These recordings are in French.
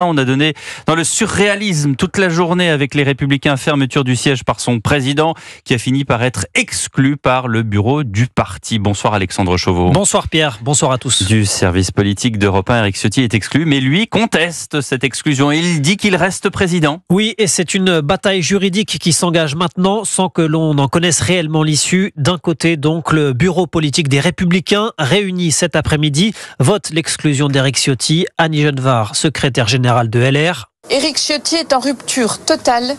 On a donné dans le surréalisme toute la journée avec les Républicains, fermeture du siège par son président qui a fini par être exclu par le bureau du parti. Bonsoir Alexandre Chauveau. Bonsoir Pierre, bonsoir à tous. Du service politique d'Europe 1, Éric Ciotti est exclu, mais lui conteste cette exclusion. Il dit qu'il reste président. Oui, et c'est une bataille juridique qui s'engage maintenant sans que l'on en connaisse réellement l'issue. D'un côté, donc, le bureau politique des Républicains, réuni cet après-midi, vote l'exclusion d'Éric Ciotti. Annie Genevard, secrétaire générale de LR. Éric Ciotti est en rupture totale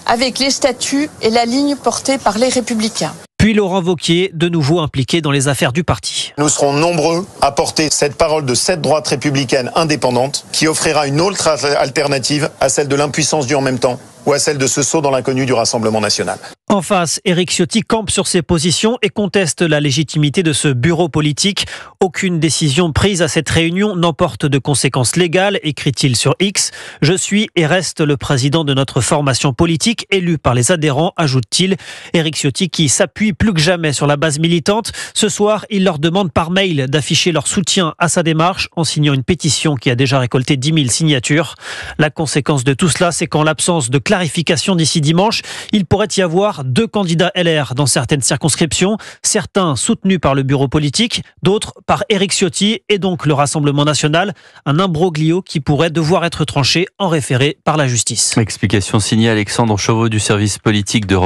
avec les statuts et la ligne portée par les Républicains. Puis Laurent Wauquiez, de nouveau impliqué dans les affaires du parti. Nous serons nombreux à porter cette parole de cette droite républicaine indépendante qui offrira une autre alternative à celle de l'impuissance du en même temps ou à celle de ce saut dans l'inconnu du Rassemblement national. En face, Éric Ciotti campe sur ses positions et conteste la légitimité de ce bureau politique. Aucune décision prise à cette réunion n'emporte de conséquences légales, écrit-il sur X. Je suis et reste le président de notre formation politique, élu par les adhérents, ajoute-t-il. Éric Ciotti qui s'appuie plus que jamais sur la base militante. Ce soir, il leur demande par mail d'afficher leur soutien à sa démarche en signant une pétition qui a déjà récolté 10 000 signatures. La conséquence de tout cela, c'est qu'en l'absence de clarification d'ici dimanche, il pourrait y avoir 2 candidats LR dans certaines circonscriptions, certains soutenus par le bureau politique, d'autres par Éric Ciotti et donc le Rassemblement national, un imbroglio qui pourrait devoir être tranché en référé par la justice. Explication signée Alexandre Chauveau du service politique d'Europe.